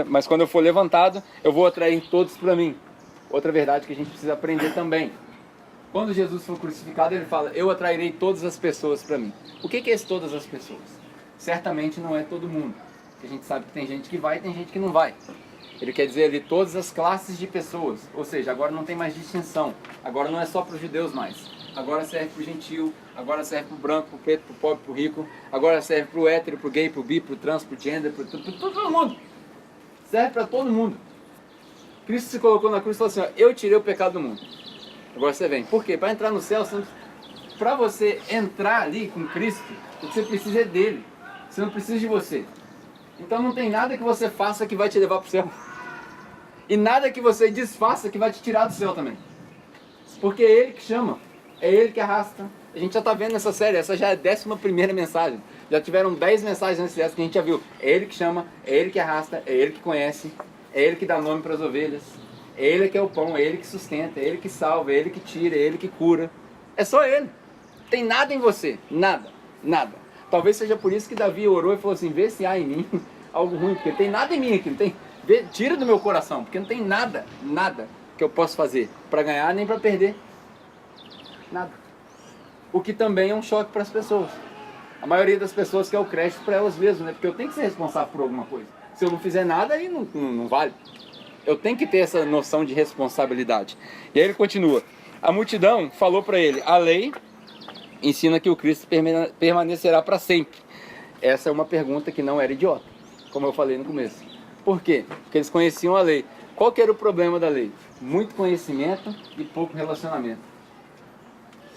Mas quando eu for levantado, eu vou atrair todos para mim. Outra verdade que a gente precisa aprender também. Quando Jesus for crucificado, ele fala, eu atrairei todas as pessoas para mim. O que é esse todas as pessoas? Certamente não é todo mundo. A gente sabe que tem gente que vai e tem gente que não vai. Ele quer dizer ali todas as classes de pessoas. Ou seja, agora não tem mais distinção. Agora não é só para os judeus mais. Agora serve para o gentil, agora serve para o branco, para o preto, para o pobre, para o rico. Agora serve para o hétero, para o gay, para o bi, para o trans, para o gender, para todo mundo. Serve para todo mundo. Cristo se colocou na cruz e falou assim, ó, eu tirei o pecado do mundo. Agora você vem. Por quê? Para entrar no céu, para você entrar ali com Cristo, o que você precisa é dele. Você não precisa de você. Então não tem nada que você faça que vai te levar para o céu. E nada que você desfaça que vai te tirar do céu também. Porque é ele que chama. É ele que arrasta. A gente já está vendo essa série. Essa já é a 11ª mensagem. Já tiveram 10 mensagens nesse dessa que a gente já viu. É ele que chama, é ele que arrasta, é ele que conhece, é ele que dá nome para as ovelhas, é ele que é o pão, é ele que sustenta, é ele que salva, é ele que tira, é ele que cura. É só ele. Não tem nada em você. Nada. Nada. Talvez seja por isso que Davi orou e falou assim, vê se há em mim algo ruim, porque não tem nada em mim aqui, não tem, tira do meu coração, porque não tem nada que eu possa fazer para ganhar nem para perder. Nada. O que também é um choque para as pessoas. A maioria das pessoas quer o crédito para elas mesmas, né? Porque eu tenho que ser responsável por alguma coisa. Se eu não fizer nada, aí não vale. Eu tenho que ter essa noção de responsabilidade. E aí ele continua. A multidão falou para ele, a lei ensina que o Cristo permanecerá para sempre. Essa é uma pergunta que não era idiota, como eu falei no começo. Por quê? Porque eles conheciam a lei. Qual que era o problema da lei? Muito conhecimento e pouco relacionamento.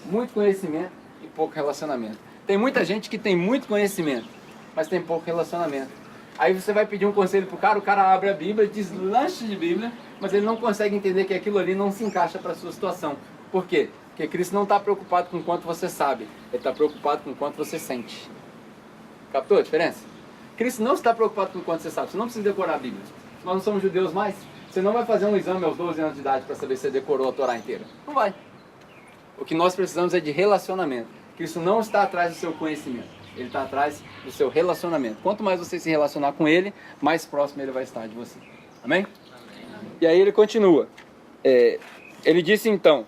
Muito conhecimento e pouco relacionamento. Tem muita gente que tem muito conhecimento, mas tem pouco relacionamento. Aí você vai pedir um conselho pro cara, o cara abre a Bíblia, deslanche de Bíblia, mas ele não consegue entender que aquilo ali não se encaixa para a sua situação. Por quê? Porque Cristo não está preocupado com quanto você sabe, ele está preocupado com quanto você sente. Captou a diferença? Cristo não está preocupado com quanto você sabe, você não precisa decorar a Bíblia. Nós não somos judeus mais. Você não vai fazer um exame aos 12 anos de idade para saber se você decorou a Torá inteira. Não vai. O que nós precisamos é de relacionamento. Cristo não está atrás do seu conhecimento, ele está atrás do seu relacionamento. Quanto mais você se relacionar com ele, mais próximo ele vai estar de você. Amém? E aí ele continua. Ele disse então,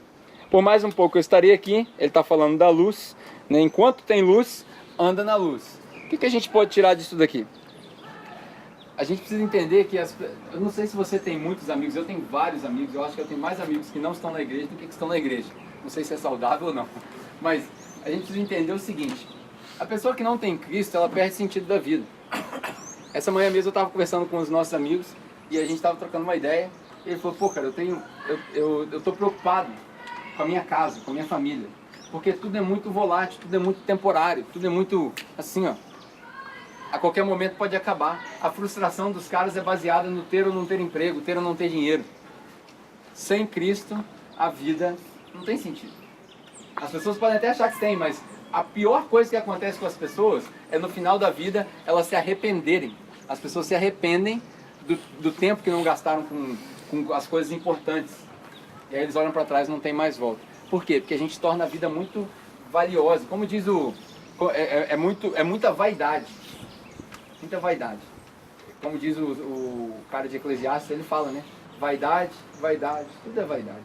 por mais um pouco eu estaria aqui, ele está falando da luz, né? Enquanto tem luz, anda na luz. O que a gente pode tirar disso daqui? A gente precisa entender que, eu não sei se você tem muitos amigos, eu tenho vários amigos, eu acho que eu tenho mais amigos que não estão na igreja do que estão na igreja. Não sei se é saudável ou não, mas a gente precisa entender o seguinte, a pessoa que não tem Cristo, ela perde sentido da vida. Essa manhã mesmo eu estava conversando com os nossos amigos e a gente estava trocando uma ideia, e ele falou, pô cara, eu estou preocupado com a minha casa, com a minha família, porque tudo é muito volátil, tudo é muito temporário, tudo é muito assim, ó, a qualquer momento pode acabar. A frustração dos caras é baseada no ter ou não ter emprego, ter ou não ter dinheiro. Sem Cristo, a vida não tem sentido. As pessoas podem até achar que tem, mas a pior coisa que acontece com as pessoas é no final da vida elas se arrependerem. As pessoas se arrependem do tempo que não gastaram com as coisas importantes. E aí eles olham para trás e não tem mais volta. Por quê? Porque a gente torna a vida muito valiosa. Como diz é muita vaidade. Muita vaidade. Como diz o cara de Eclesiastes, ele fala, né? Vaidade, vaidade, tudo é vaidade.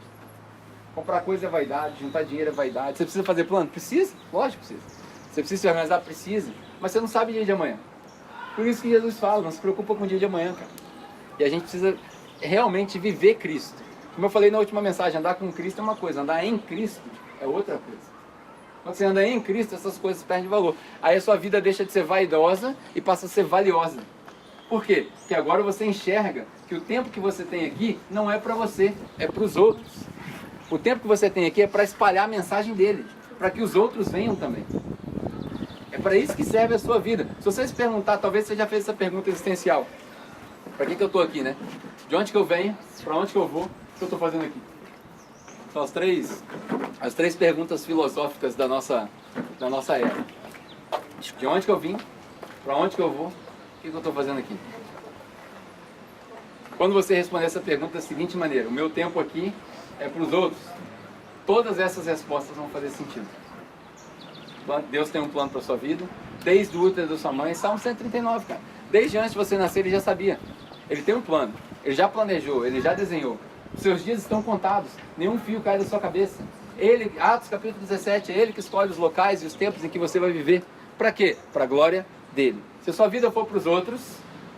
Comprar coisa é vaidade, juntar dinheiro é vaidade. Você precisa fazer plano? Precisa? Lógico que precisa. Você precisa se organizar? Precisa. Mas você não sabe o dia de amanhã. Por isso que Jesus fala, não se preocupa com o dia de amanhã, cara. E a gente precisa realmente viver Cristo. Como eu falei na última mensagem, andar com Cristo é uma coisa, andar em Cristo é outra coisa. Quando você anda em Cristo, essas coisas perdem valor. Aí a sua vida deixa de ser vaidosa e passa a ser valiosa. Por quê? Porque agora você enxerga que o tempo que você tem aqui não é para você, é para os outros. O tempo que você tem aqui é para espalhar a mensagem dele, para que os outros venham também. É para isso que serve a sua vida. Se você se perguntar, talvez você já fez essa pergunta existencial. Para que eu estou aqui, né? De onde que eu venho? Para onde que eu vou? O que eu estou fazendo aqui? São as três perguntas filosóficas da nossa era. De onde que eu vim? Para onde que eu vou? O que eu estou fazendo aqui? Quando você responder essa pergunta da seguinte maneira, o meu tempo aqui é para os outros, todas essas respostas vão fazer sentido. Deus tem um plano para a sua vida, desde o útero da sua mãe, Salmo 139, cara. Desde antes de você nascer, ele já sabia. Ele tem um plano, ele já planejou, ele já desenhou. Os seus dias estão contados, nenhum fio cai da sua cabeça. Ele, Atos capítulo 17, é ele que escolhe os locais e os tempos em que você vai viver. Para quê? Para a glória dele. Se a sua vida for para os outros,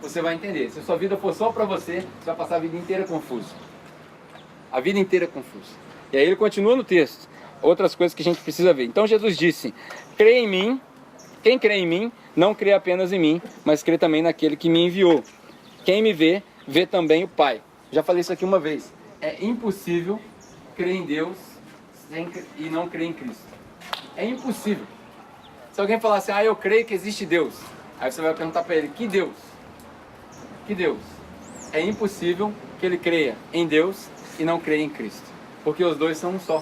você vai entender. Se a sua vida for só para você, você vai passar a vida inteira confuso. A vida inteira confusa. E aí ele continua no texto. Outras coisas que a gente precisa ver. Então Jesus disse, crê em mim, quem crê em mim, não crê apenas em mim, mas crê também naquele que me enviou. Quem me vê, vê também o Pai. Já falei isso aqui uma vez. É impossível crer em Deus e não crer em Cristo. É impossível. Se alguém falar assim, eu creio que existe Deus. Aí você vai perguntar para ele, que Deus? Que Deus? É impossível que ele creia em Deus e não creia em Cristo. Porque os dois são um só.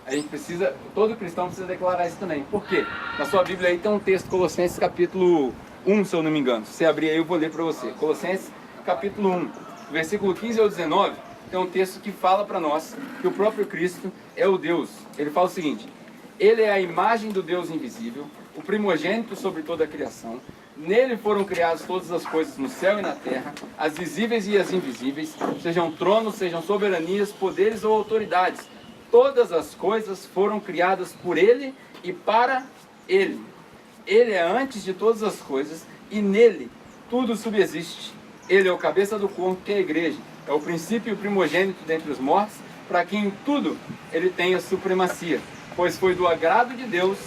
A gente precisa, todo cristão precisa declarar isso também. Por quê? Na sua Bíblia aí tem um texto, Colossenses capítulo 1, se eu não me engano. Se você abrir aí eu vou ler para você. Colossenses capítulo 1, versículo 15 ao 19, tem um texto que fala para nós que o próprio Cristo é o Deus. Ele fala o seguinte, ele é a imagem do Deus invisível, o primogênito sobre toda a criação. Nele foram criadas todas as coisas no céu e na terra, as visíveis e as invisíveis, sejam tronos, sejam soberanias, poderes ou autoridades. Todas as coisas foram criadas por Ele e para Ele. Ele é antes de todas as coisas e nele tudo subsiste. Ele é o cabeça do corpo, que é a igreja. É o princípio e o primogênito dentre os mortos, para que em tudo ele tenha supremacia. Pois foi do agrado de Deus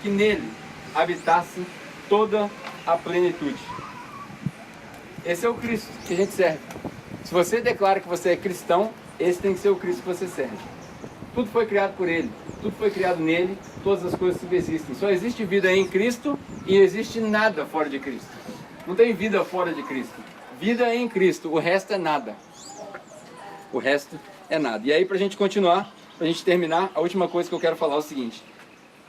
que nele habitasse toda a plenitude. Esse é o Cristo que a gente serve. Se você declara que você é cristão, esse tem que ser o Cristo que você serve. Tudo foi criado por Ele, tudo foi criado nele, todas as coisas subsistem. Só existe vida em Cristo e não existe nada fora de Cristo. Não tem vida fora de Cristo. Vida é em Cristo, o resto é nada. O resto é nada. E aí, para a gente continuar, para a gente terminar, a última coisa que eu quero falar é o seguinte.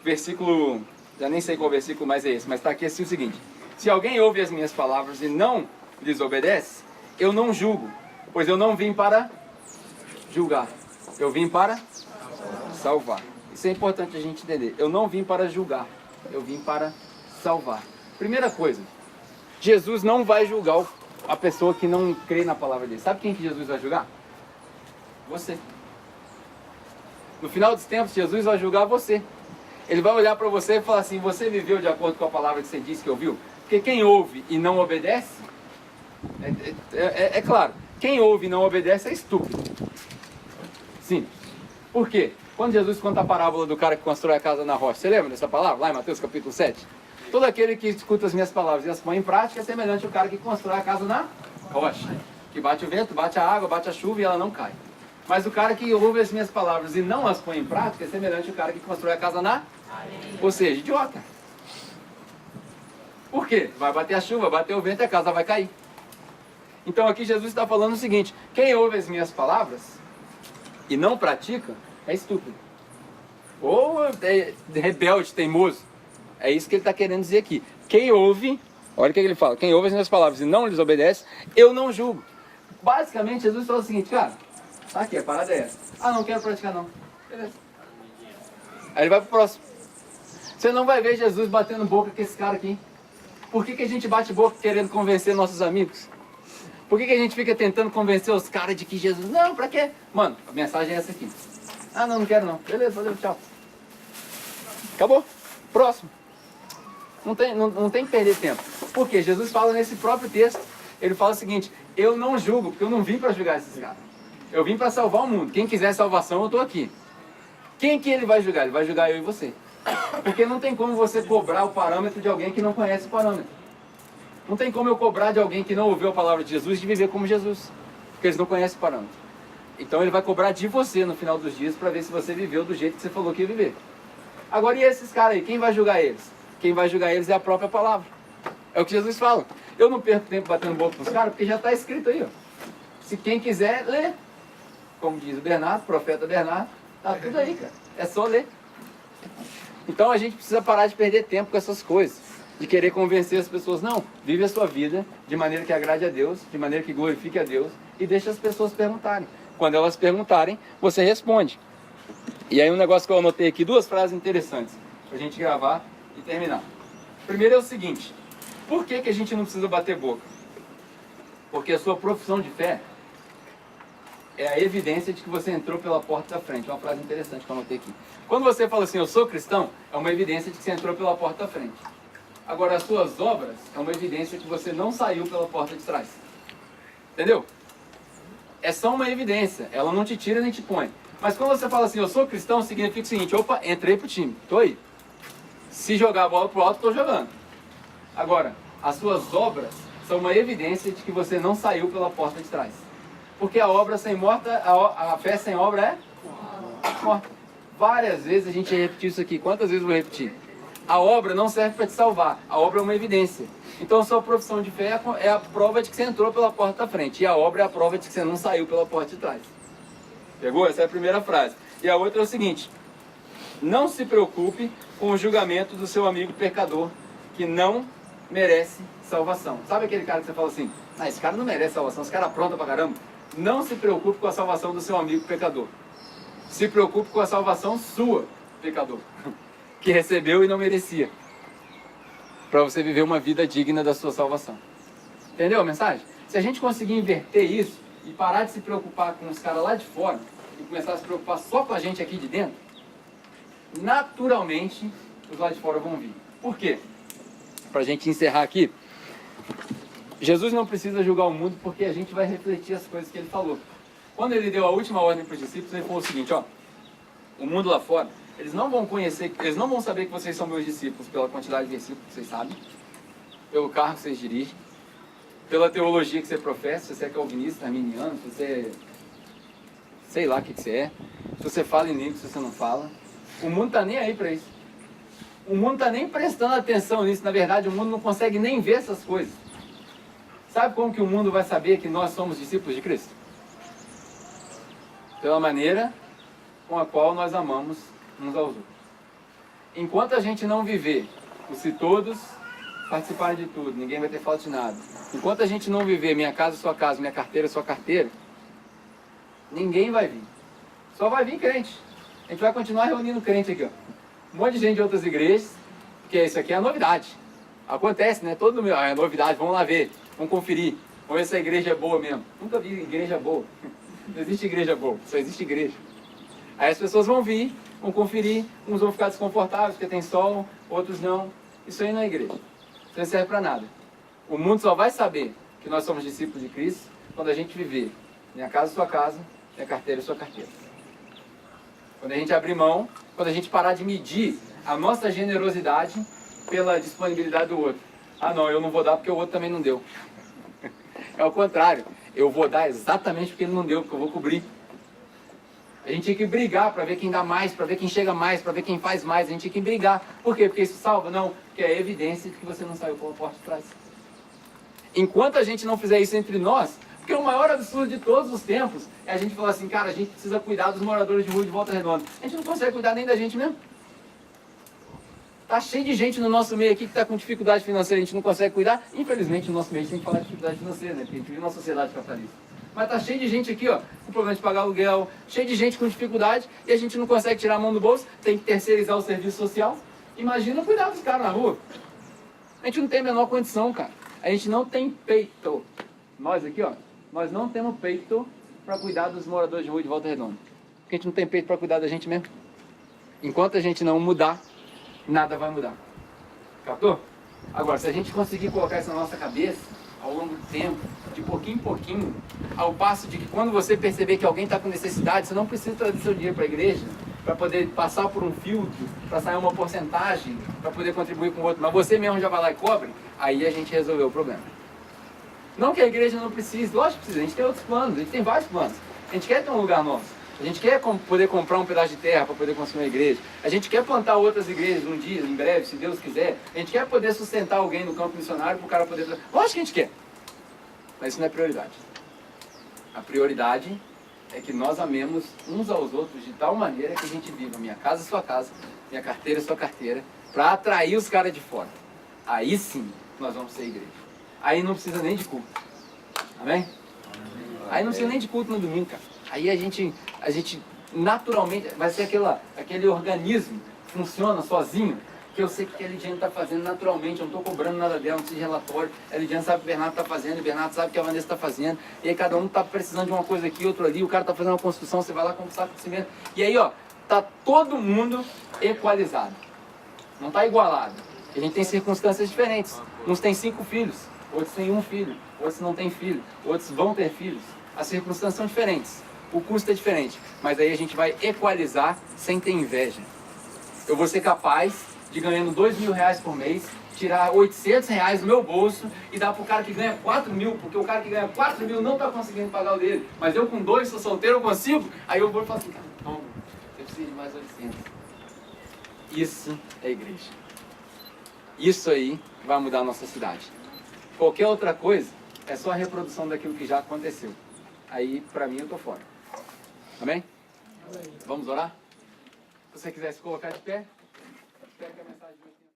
Versículo, já nem sei qual versículo mais é esse, mas está aqui assim o seguinte. Se alguém ouve as minhas palavras e não lhes obedece, eu não julgo, pois eu não vim para julgar. Eu vim para salvar. Isso é importante a gente entender. Eu não vim para julgar, eu vim para salvar. Primeira coisa, Jesus não vai julgar a pessoa que não crê na palavra dele. Sabe quem que Jesus vai julgar? Você. No final dos tempos, Jesus vai julgar você. Ele vai olhar para você e falar assim, você viveu de acordo com a palavra que você disse que ouviu? Porque quem ouve e não obedece, é claro, quem ouve e não obedece é estúpido. Sim. Por quê? Quando Jesus conta a parábola do cara que constrói a casa na rocha, você lembra dessa palavra? Lá em Mateus capítulo 7? Todo aquele que escuta as minhas palavras e as põe em prática é semelhante ao cara que constrói a casa na rocha. Que bate o vento, bate a água, bate a chuva e ela não cai. Mas o cara que ouve as minhas palavras e não as põe em prática é semelhante ao cara que constrói a casa na areia. Ou seja, idiota. Por quê? Vai bater a chuva, bater o vento e a casa vai cair. Então aqui Jesus está falando o seguinte, quem ouve as minhas palavras e não pratica é estúpido. Ou é rebelde, teimoso. É isso que ele está querendo dizer aqui. Quem ouve, olha o que ele fala, quem ouve as minhas palavras e não lhes obedece, eu não julgo. Basicamente Jesus fala o seguinte, cara, tá aqui, a parada é essa. Ah, não quero praticar não. Beleza. Aí ele vai pro próximo. Você não vai ver Jesus batendo boca com esse cara aqui. Por que a gente bate boca querendo convencer nossos amigos? Por que a gente fica tentando convencer os caras de que Jesus... Não, pra quê? Mano, a mensagem é essa aqui. Ah, não quero não. Beleza, valeu, tchau. Acabou. Próximo. Não tem que perder tempo. Por quê? Jesus fala nesse próprio texto. Ele fala o seguinte, eu não julgo, porque eu não vim para julgar esses caras. Eu vim para salvar o mundo. Quem quiser salvação, eu estou aqui. Quem que ele vai julgar? Ele vai julgar eu e você. Porque não tem como você cobrar o parâmetro de alguém que não conhece o parâmetro. Não tem como eu cobrar de alguém que não ouviu a palavra de Jesus de viver como Jesus. Porque eles não conhecem o parâmetro. Então ele vai cobrar de você no final dos dias para ver se você viveu do jeito que você falou que ia viver. Agora e esses caras aí? Quem vai julgar eles? Quem vai julgar eles é a própria palavra. É o que Jesus fala. Eu não perco tempo batendo boca com os caras porque já está escrito aí. Ó. Se quem quiser, lê. Como diz o Bernardo, profeta Bernardo, tá tudo aí, cara. É só ler. Então a gente precisa parar de perder tempo com essas coisas. De querer convencer as pessoas. Não, vive a sua vida de maneira que agrade a Deus, de maneira que glorifique a Deus e deixa as pessoas perguntarem. Quando elas perguntarem, você responde. E aí um negócio que eu anotei aqui, duas frases interessantes pra gente gravar e terminar. Primeiro é o seguinte, por que a gente não precisa bater boca? Porque a sua profissão de fé é a evidência de que você entrou pela porta da frente. Uma frase interessante que eu anotei aqui. Quando você fala assim, eu sou cristão, é uma evidência de que você entrou pela porta da frente. Agora, as suas obras é uma evidência de que você não saiu pela porta de trás. Entendeu? É só uma evidência. Ela não te tira nem te põe. Mas quando você fala assim, eu sou cristão, significa o seguinte, opa, entrei pro time, tô aí. Se jogar a bola pro alto, tô jogando. Agora, as suas obras são uma evidência de que você não saiu pela porta de trás. Porque a obra sem morta, a fé sem obra é morta. Várias vezes a gente já repetiu isso aqui. Quantas vezes eu vou repetir? A obra não serve para te salvar. A obra é uma evidência. Então a sua profissão de fé é a prova de que você entrou pela porta da frente. E a obra é a prova de que você não saiu pela porta de trás. Pegou? Essa é a primeira frase. E a outra é o seguinte. Não se preocupe com o julgamento do seu amigo pecador que não merece salvação. Sabe aquele cara que você fala assim, ah, esse cara não merece salvação, esse cara apronta pra caramba. Não se preocupe com a salvação do seu amigo pecador. Se preocupe com a salvação sua, pecador, que recebeu e não merecia. Para você viver uma vida digna da sua salvação. Entendeu a mensagem? Se a gente conseguir inverter isso e parar de se preocupar com os caras lá de fora, e começar a se preocupar só com a gente aqui de dentro, naturalmente os lá de fora vão vir. Por quê? Para a gente encerrar aqui, Jesus não precisa julgar o mundo porque a gente vai refletir as coisas que ele falou. Quando ele deu a última ordem para os discípulos, ele falou o seguinte, ó, o mundo lá fora, eles não vão conhecer, eles não vão saber que vocês são meus discípulos pela quantidade de versículos que vocês sabem, pelo carro que vocês dirigem, pela teologia que você professa, se você é calvinista, arminiano, se você é, sei lá o que você é, se você fala em língua, se você não fala. O mundo está nem aí para isso. O mundo está nem prestando atenção nisso. Na verdade, o mundo não consegue nem ver essas coisas. Sabe como que o mundo vai saber que nós somos discípulos de Cristo? Pela maneira com a qual nós amamos uns aos outros. Enquanto a gente não viver o se todos participarem de tudo, ninguém vai ter falta de nada. Enquanto a gente não viver minha casa, sua casa, minha carteira, sua carteira, ninguém vai vir. Só vai vir crente. A gente vai continuar reunindo crente aqui, ó. Um monte de gente de outras igrejas, porque isso aqui é a novidade. Acontece, né? Todo mundo, é novidade, vamos lá ver, vamos conferir, vamos ver se a igreja é boa mesmo. Nunca vi igreja boa. Não existe igreja boa, só existe igreja. Aí as pessoas vão vir, vão conferir, uns vão ficar desconfortáveis porque tem sol, outros não. Isso aí não é igreja. Isso não serve para nada. O mundo só vai saber que nós somos discípulos de Cristo quando a gente viver minha casa, sua casa, minha carteira, sua carteira. Quando a gente abrir mão, quando a gente parar de medir a nossa generosidade pela disponibilidade do outro. Ah não, eu não vou dar porque o outro também não deu. É o contrário. Eu vou dar exatamente porque ele não deu, porque eu vou cobrir. A gente tinha que brigar para ver quem dá mais, para ver quem chega mais, para ver quem faz mais. A gente tinha que brigar. Por quê? Porque isso salva? Não. Porque é evidência de que você não saiu pela porta de trás. Enquanto a gente não fizer isso entre nós, porque o maior absurdo de todos os tempos é a gente falar assim, cara, a gente precisa cuidar dos moradores de rua de Volta Redonda. A gente não consegue cuidar nem da gente mesmo. Tá cheio de gente no nosso meio aqui que está com dificuldade financeira, a gente não consegue cuidar. Infelizmente, no nosso meio a gente tem que falar de dificuldade financeira, né? Porque a gente vive numa sociedade capitalista. Mas tá cheio de gente aqui, ó, com problema de pagar aluguel, cheio de gente com dificuldade e a gente não consegue tirar a mão do bolso, tem que terceirizar o serviço social. Imagina cuidar dos caras na rua. A gente não tem a menor condição, cara. A gente não tem peito. Nós aqui, ó, nós não temos peito para cuidar dos moradores de rua de Volta Redonda. Porque a gente não tem peito para cuidar da gente mesmo. Enquanto a gente não mudar, nada vai mudar. Captou? Agora, se a gente conseguir colocar isso na nossa cabeça, ao longo do tempo, de pouquinho em pouquinho, ao passo de que quando você perceber que alguém está com necessidade, você não precisa trazer seu dinheiro para a igreja, para poder passar por um filtro, para sair uma porcentagem, para poder contribuir com o outro, mas você mesmo já vai lá e cobre, aí a gente resolveu o problema. Não que a igreja não precise, lógico que precisa, a gente tem outros planos, a gente tem vários planos. A gente quer ter um lugar nosso. A gente quer poder comprar um pedaço de terra para poder construir uma igreja. A gente quer plantar outras igrejas um dia, em breve, se Deus quiser. A gente quer poder sustentar alguém no campo missionário para o cara poder... Lógico que a gente quer. Mas isso não é prioridade. A prioridade é que nós amemos uns aos outros de tal maneira que a gente viva minha casa, sua casa, minha carteira, sua carteira, para atrair os caras de fora. Aí sim nós vamos ser igreja. Aí não precisa nem de culto. Amém? Aí não precisa nem de culto no domingo, cara. Aí a gente naturalmente vai ser aquele organismo que funciona sozinho, que eu sei que a Lidiane está fazendo naturalmente, eu não estou cobrando nada dela, não precisa de relatório. A Lidiane sabe o que o Bernardo está fazendo, o Bernardo sabe o que a Vanessa está fazendo, e aí cada um está precisando de uma coisa aqui, outro ali, o cara está fazendo uma construção, você vai lá com um saco de cimento, e aí ó, tá todo mundo equalizado, não está igualado. A gente tem circunstâncias diferentes, uns têm 5 filhos, outros têm 1 filho, outros não têm filho, outros vão ter filhos, as circunstâncias são diferentes. O custo é diferente, mas aí a gente vai equalizar sem ter inveja. Eu vou ser capaz de, ganhando R$2.000 por mês, tirar R$800 do meu bolso e dar para o cara que ganha 4 mil, porque o cara que ganha 4 mil não está conseguindo pagar o dele, mas eu com 2 sou solteiro, eu consigo. Aí eu vou e falo assim, cara, não, eu preciso de mais 800. Isso é igreja. Isso aí vai mudar a nossa cidade. Qualquer outra coisa é só a reprodução daquilo que já aconteceu. Aí, para mim, eu tô fora. Amém? Amém? Vamos orar? Se você quiser se colocar de pé, espero que a mensagem de hoje...